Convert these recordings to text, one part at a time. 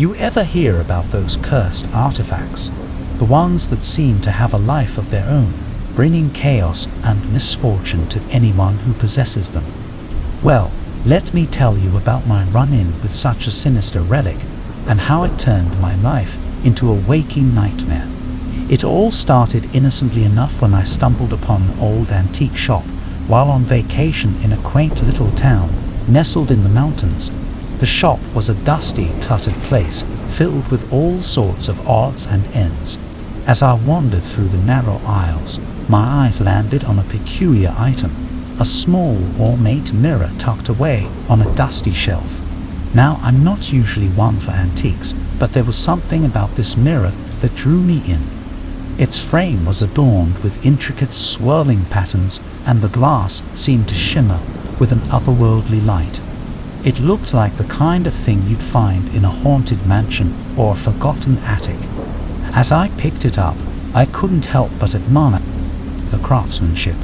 You ever hear about those cursed artifacts? The ones that seem to have a life of their own, bringing chaos and misfortune to anyone who possesses them. Well, let me tell you about my run-in with such a sinister relic, and how it turned my life into a waking nightmare. It all started innocently enough when I stumbled upon an old antique shop while on vacation in a quaint little town nestled in the mountains. The shop was a dusty, cluttered place filled with all sorts of odds and ends. As I wandered through the narrow aisles, my eyes landed on a peculiar item, a small ornate mirror tucked away on a dusty shelf. Now, I'm not usually one for antiques, but there was something about this mirror that drew me in. Its frame was adorned with intricate swirling patterns, and the glass seemed to shimmer with an otherworldly light. It looked like the kind of thing you'd find in a haunted mansion or a forgotten attic. As I picked it up, I couldn't help but admire the craftsmanship.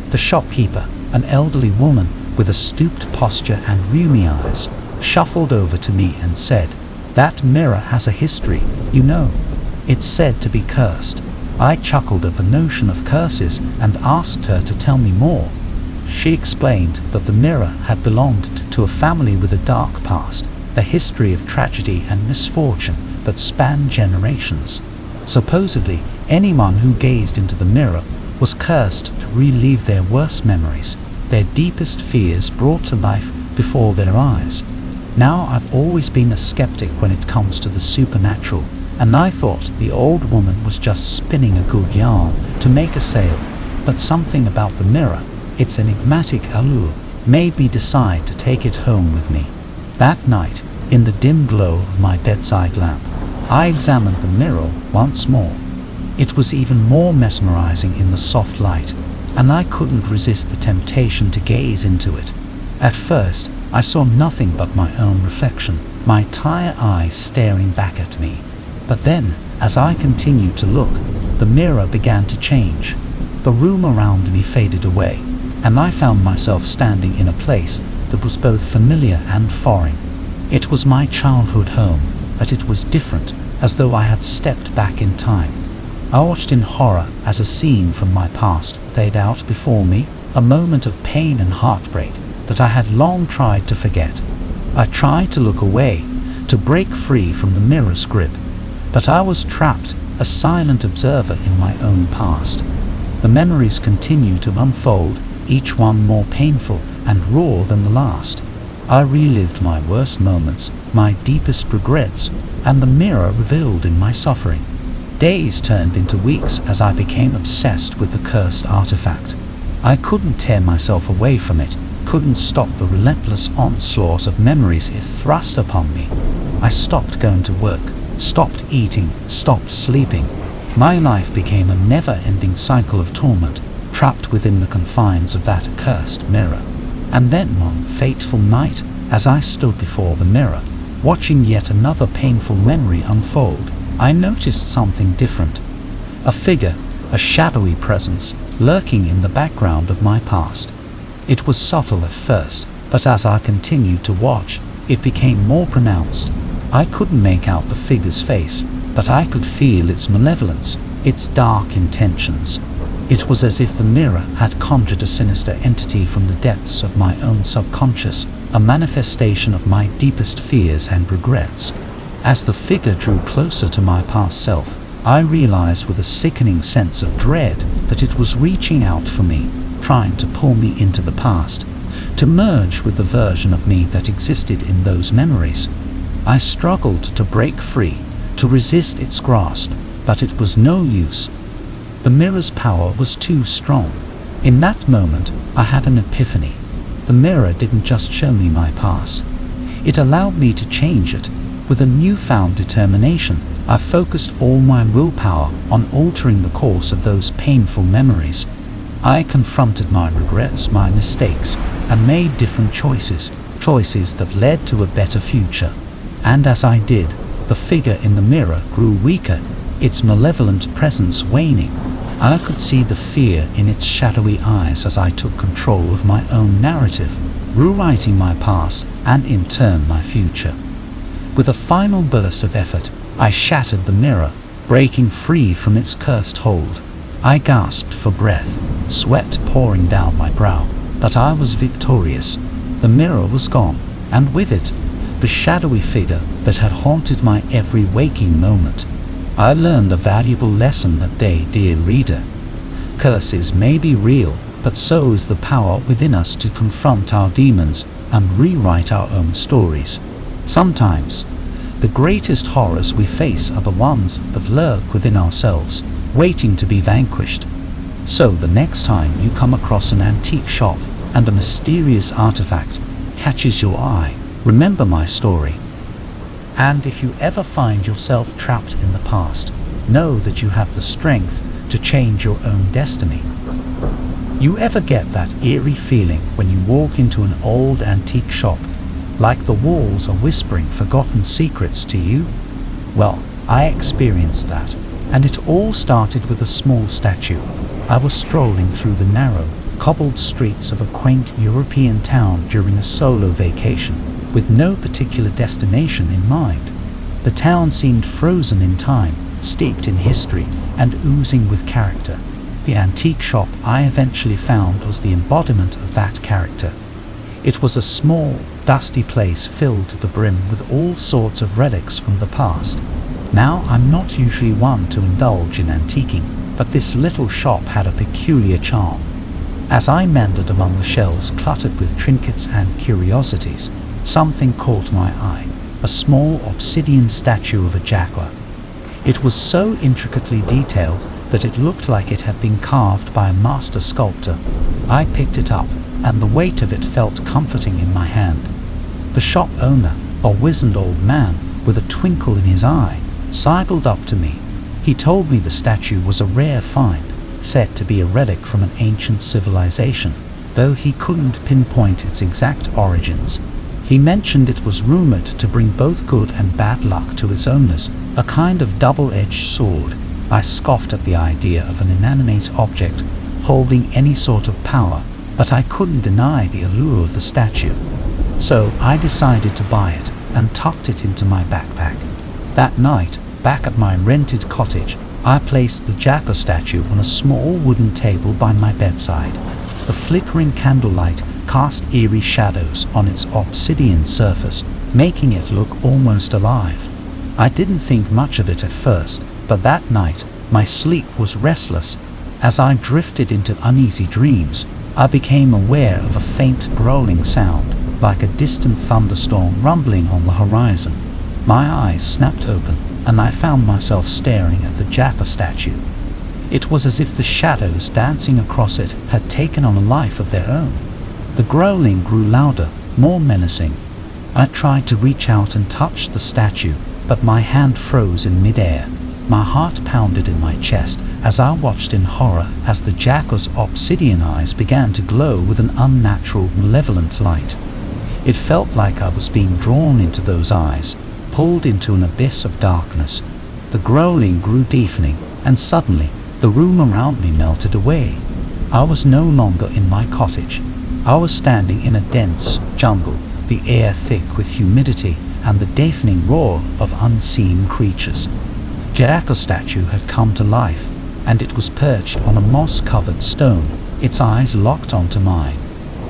The shopkeeper, an elderly woman with a stooped posture and rheumy eyes, shuffled over to me and said, "That mirror has a history, you know. It's said to be cursed." I chuckled at the notion of curses and asked her to tell me more. She explained that the mirror had belonged to a family with a dark past, a history of tragedy and misfortune that spanned generations. Supposedly, anyone who gazed into the mirror was cursed to relive their worst memories, their deepest fears brought to life before their eyes. Now, I've always been a skeptic when it comes to the supernatural, and I thought the old woman was just spinning a good yarn to make a sale. But something about the mirror, its enigmatic allure, made me decide to take it home with me. That night, in the dim glow of my bedside lamp, I examined the mirror once more. It was even more mesmerizing in the soft light, and I couldn't resist the temptation to gaze into it. At first, I saw nothing but my own reflection, my tired eyes staring back at me. But then, as I continued to look, the mirror began to change. The room around me faded away, and I found myself standing in a place that was both familiar and foreign. It was my childhood home, but it was different, as though I had stepped back in time. I watched in horror as a scene from my past played out before me, a moment of pain and heartbreak that I had long tried to forget. I tried to look away, to break free from the mirror's grip, but I was trapped, a silent observer in my own past. The memories continued to unfold, each one more painful and raw than the last. I relived my worst moments, my deepest regrets, and the mirror revealed in my suffering. Days turned into weeks as I became obsessed with the cursed artifact. I couldn't tear myself away from it, couldn't stop the relentless onslaught of memories it thrust upon me. I stopped going to work, stopped eating, stopped sleeping. My life became a never-ending cycle of torment, trapped within the confines of that accursed mirror. And then one fateful night, as I stood before the mirror, watching yet another painful memory unfold, I noticed something different. A figure, a shadowy presence, lurking in the background of my past. It was subtle at first, but as I continued to watch, it became more pronounced. I couldn't make out the figure's face, but I could feel its malevolence, its dark intentions. It was as if the mirror had conjured a sinister entity from the depths of my own subconscious, a manifestation of my deepest fears and regrets. As the figure drew closer to my past self, I realized with a sickening sense of dread that it was reaching out for me, trying to pull me into the past, to merge with the version of me that existed in those memories. I struggled to break free, to resist its grasp, but it was no use. The mirror's power was too strong. In that moment, I had an epiphany. The mirror didn't just show me my past. It allowed me to change it. With a newfound determination, I focused all my willpower on altering the course of those painful memories. I confronted my regrets, my mistakes, and made different choices that led to a better future. And as I did, the figure in the mirror grew weaker, its malevolent presence waning. I could see the fear in its shadowy eyes as I took control of my own narrative, rewriting my past and in turn my future. With a final burst of effort, I shattered the mirror, breaking free from its cursed hold. I gasped for breath, sweat pouring down my brow, but I was victorious. The mirror was gone, and with it, the shadowy figure that had haunted my every waking moment. I learned a valuable lesson that day, dear reader. Curses may be real, but so is the power within us to confront our demons and rewrite our own stories. Sometimes, the greatest horrors we face are the ones that lurk within ourselves, waiting to be vanquished. So the next time you come across an antique shop and a mysterious artifact catches your eye, remember my story. And if you ever find yourself trapped in the past, know that you have the strength to change your own destiny. You ever get that eerie feeling when you walk into an old antique shop, like the walls are whispering forgotten secrets to you? Well, I experienced that, and it all started with a small statue. I was strolling through the narrow, cobbled streets of a quaint European town during a solo vacation, with no particular destination in mind. The town seemed frozen in time, steeped in history, and oozing with character. The antique shop I eventually found was the embodiment of that character. It was a small, dusty place filled to the brim with all sorts of relics from the past. Now, I'm not usually one to indulge in antiquing, but this little shop had a peculiar charm. As I meandered among the shelves cluttered with trinkets and curiosities, something caught my eye, a small obsidian statue of a jaguar. It was so intricately detailed that it looked like it had been carved by a master sculptor. I picked it up, and the weight of it felt comforting in my hand. The shop owner, a wizened old man with a twinkle in his eye, sidled up to me. He told me the statue was a rare find, said to be a relic from an ancient civilization, though he couldn't pinpoint its exact origins. He mentioned it was rumored to bring both good and bad luck to its owners, a kind of double-edged sword. I scoffed at the idea of an inanimate object holding any sort of power, but I couldn't deny the allure of the statue. So I decided to buy it and tucked it into my backpack. That night, back at my rented cottage, I placed the jaguar statue on a small wooden table by my bedside. The flickering candlelight cast eerie shadows on its obsidian surface, making it look almost alive. I didn't think much of it at first, but that night my sleep was restless. As I drifted into uneasy dreams, I became aware of a faint growling sound, like a distant thunderstorm rumbling on the horizon. My eyes snapped open, and I found myself staring at the jaguar statue. It was as if the shadows dancing across it had taken on a life of their own. The growling grew louder, more menacing. I tried to reach out and touch the statue, but my hand froze in midair. My heart pounded in my chest as I watched in horror as the jaguar's obsidian eyes began to glow with an unnatural, malevolent light. It felt like I was being drawn into those eyes, pulled into an abyss of darkness. The growling grew deafening, and suddenly, the room around me melted away. I was no longer in my cottage. I was standing in a dense jungle, the air thick with humidity and the deafening roar of unseen creatures. The jaguar statue had come to life, and it was perched on a moss-covered stone, its eyes locked onto mine.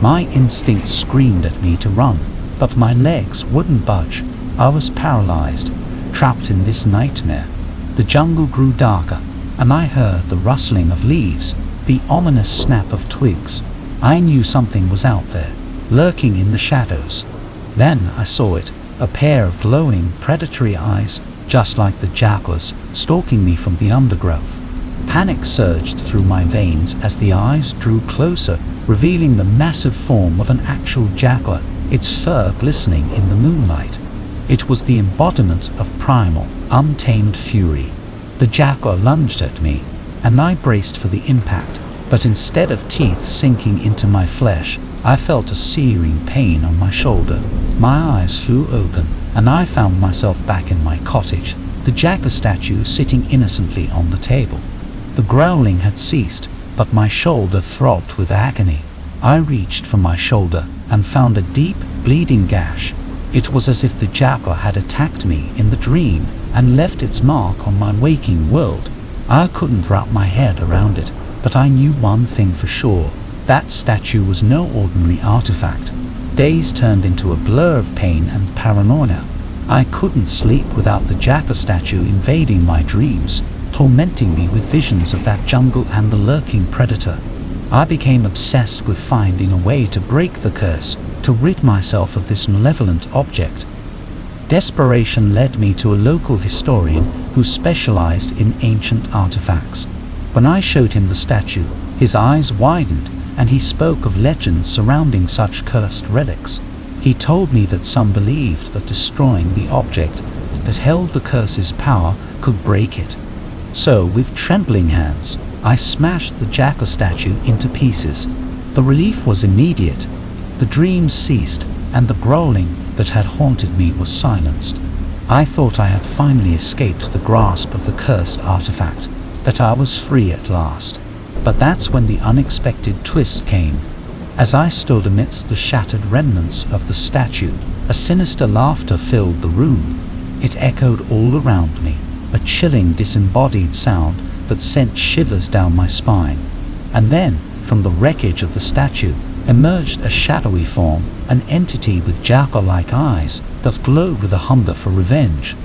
My instincts screamed at me to run, but my legs wouldn't budge. I was paralyzed, trapped in this nightmare. The jungle grew darker, and I heard the rustling of leaves, the ominous snap of twigs. I knew something was out there, lurking in the shadows. Then I saw it, a pair of glowing, predatory eyes, just like the jaguar's, stalking me from the undergrowth. Panic surged through my veins as the eyes drew closer, revealing the massive form of an actual jaguar, its fur glistening in the moonlight. It was the embodiment of primal, untamed fury. The jaguar lunged at me, and I braced for the impact, but instead of teeth sinking into my flesh, I felt a searing pain on my shoulder. My eyes flew open, and I found myself back in my cottage, the jaguar statue sitting innocently on the table. The growling had ceased, but my shoulder throbbed with agony. I reached for my shoulder and found a deep, bleeding gash. It was as if the jackal had attacked me in the dream and left its mark on my waking world. I couldn't wrap my head around it, but I knew one thing for sure. That statue was no ordinary artifact. Days turned into a blur of pain and paranoia. I couldn't sleep without the jackal statue invading my dreams, tormenting me with visions of that jungle and the lurking predator. I became obsessed with finding a way to break the curse, to rid myself of this malevolent object. Desperation led me to a local historian who specialized in ancient artifacts. When I showed him the statue, his eyes widened and he spoke of legends surrounding such cursed relics. He told me that some believed that destroying the object that held the curse's power could break it. So, with trembling hands, I smashed the jackal statue into pieces. The relief was immediate. The dreams ceased, and the growling that had haunted me was silenced. I thought I had finally escaped the grasp of the cursed artifact, that I was free at last. But that's when the unexpected twist came. As I stood amidst the shattered remnants of the statue, a sinister laughter filled the room. It echoed all around me, a chilling disembodied sound that sent shivers down my spine. And then, from the wreckage of the statue, emerged a shadowy form, an entity with jackal-like eyes that glowed with a hunger for revenge.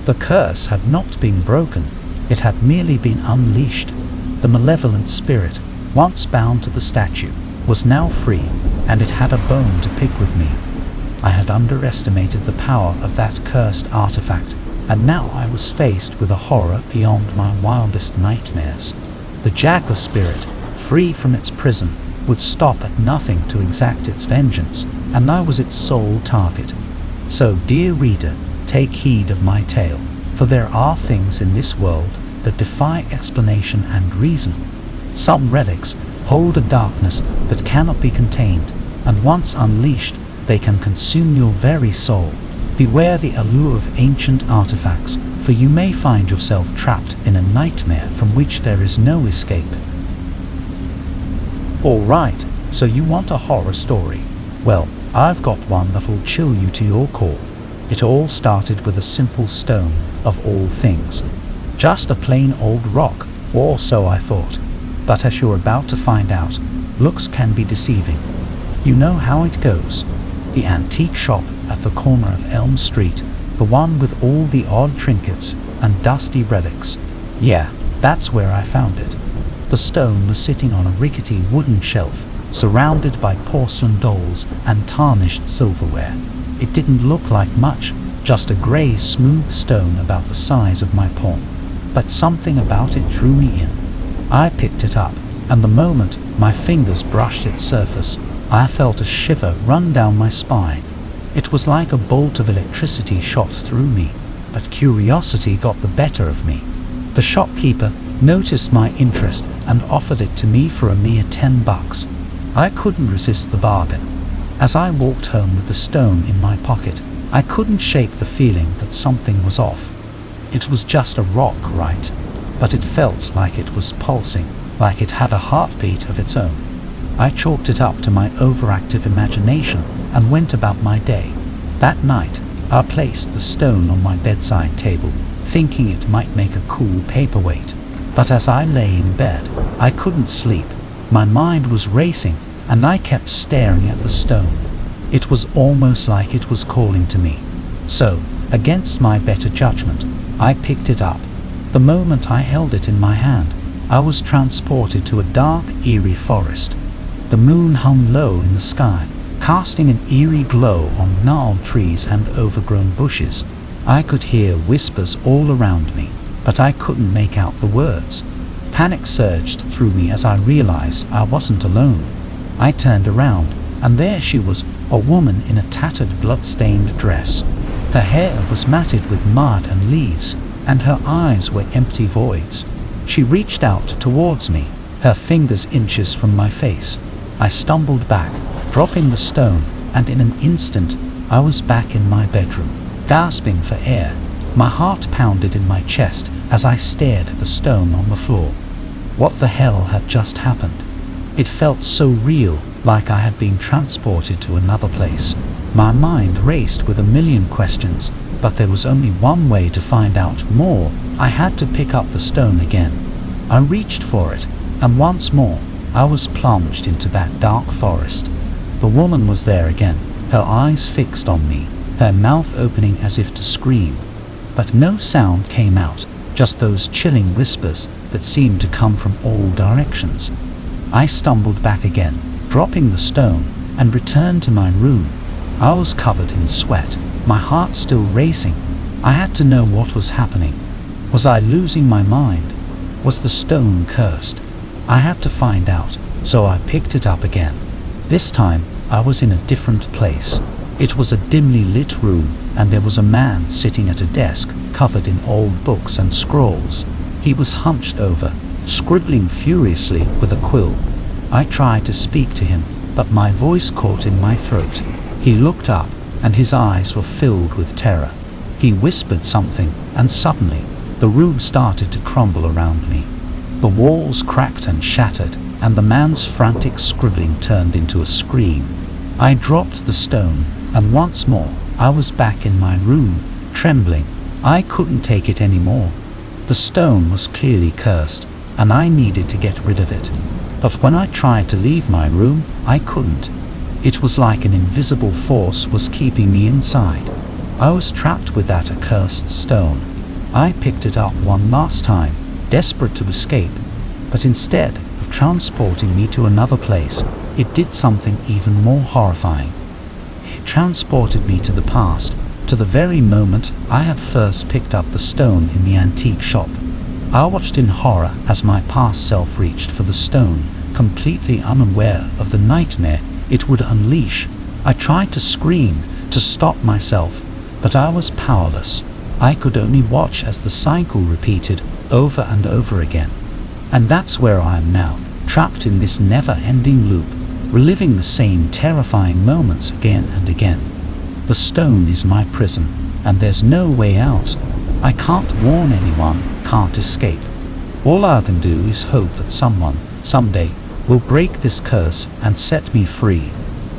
The curse had not been broken, it had merely been unleashed. The malevolent spirit, once bound to the statue, was now free, and it had a bone to pick with me. I had underestimated the power of that cursed artifact, and now I was faced with a horror beyond my wildest nightmares. The jackal spirit, free from its prison, would stop at nothing to exact its vengeance, and I was its sole target. So, dear reader, take heed of my tale, for there are things in this world that defy explanation and reason. Some relics hold a darkness that cannot be contained, and once unleashed, they can consume your very soul. Beware the allure of ancient artifacts, for you may find yourself trapped in a nightmare from which there is no escape. Alright, so you want a horror story? Well, I've got one that'll chill you to your core. It all started with a simple stone, of all things. Just a plain old rock, or so I thought. But as you're about to find out, looks can be deceiving. You know how it goes. The antique shop at the corner of Elm Street, the one with all the odd trinkets and dusty relics. Yeah, that's where I found it. The stone was sitting on a rickety wooden shelf, surrounded by porcelain dolls and tarnished silverware. It didn't look like much, just a grey, smooth stone about the size of my palm. But something about it drew me in. I picked it up, and the moment my fingers brushed its surface, I felt a shiver run down my spine. It was like a bolt of electricity shot through me, but curiosity got the better of me. The shopkeeper noticed my interest and offered it to me for a mere $10. I couldn't resist the bargain. As I walked home with the stone in my pocket, I couldn't shake the feeling that something was off. It was just a rock, right? But it felt like it was pulsing, like it had a heartbeat of its own. I chalked it up to my overactive imagination and went about my day. That night, I placed the stone on my bedside table, thinking it might make a cool paperweight. But as I lay in bed, I couldn't sleep. My mind was racing, and I kept staring at the stone. It was almost like it was calling to me. So, against my better judgment, I picked it up. The moment I held it in my hand, I was transported to a dark, eerie forest. The moon hung low in the sky, casting an eerie glow on gnarled trees and overgrown bushes. I could hear whispers all around me, but I couldn't make out the words. Panic surged through me as I realized I wasn't alone. I turned around, and there she was, a woman in a tattered, blood-stained dress. Her hair was matted with mud and leaves, and her eyes were empty voids. She reached out towards me, her fingers inches from my face. I stumbled back, dropping the stone, and in an instant, I was back in my bedroom, gasping for air. My heart pounded in my chest as I stared at the stone on the floor. What the hell had just happened? It felt so real, like I had been transported to another place. My mind raced with a million questions, but there was only one way to find out more. I had to pick up the stone again. I reached for it, and once more, I was plunged into that dark forest. The woman was there again, her eyes fixed on me, her mouth opening as if to scream. But no sound came out, just those chilling whispers that seemed to come from all directions. I stumbled back again, dropping the stone, and returned to my room. I was covered in sweat, my heart still racing. I had to know what was happening. Was I losing my mind? Was the stone cursed? I had to find out, so I picked it up again. This time, I was in a different place. It was a dimly lit room, and there was a man sitting at a desk covered in old books and scrolls. He was hunched over, scribbling furiously with a quill. I tried to speak to him, but my voice caught in my throat. He looked up, and his eyes were filled with terror. He whispered something, and suddenly, the room started to crumble around me. The walls cracked and shattered, and the man's frantic scribbling turned into a scream. I dropped the stone, and once more, I was back in my room, trembling. I couldn't take it anymore. The stone was clearly cursed, and I needed to get rid of it. But when I tried to leave my room, I couldn't. It was like an invisible force was keeping me inside. I was trapped with that accursed stone. I picked it up one last time, desperate to escape, but instead of transporting me to another place, it did something even more horrifying. It transported me to the past, to the very moment I had first picked up the stone in the antique shop. I watched in horror as my past self reached for the stone, completely unaware of the nightmare it would unleash. I tried to scream, to stop myself, but I was powerless. I could only watch as the cycle repeated over and over again. And that's where I am now, trapped in this never-ending loop, reliving the same terrifying moments again and again. The stone is my prison, and there's no way out. I can't warn anyone, can't escape. All I can do is hope that someone, someday, will break this curse and set me free.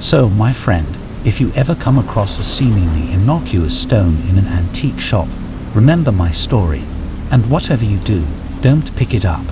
So, my friend, if you ever come across a seemingly innocuous stone in an antique shop, remember my story, and whatever you do, don't pick it up.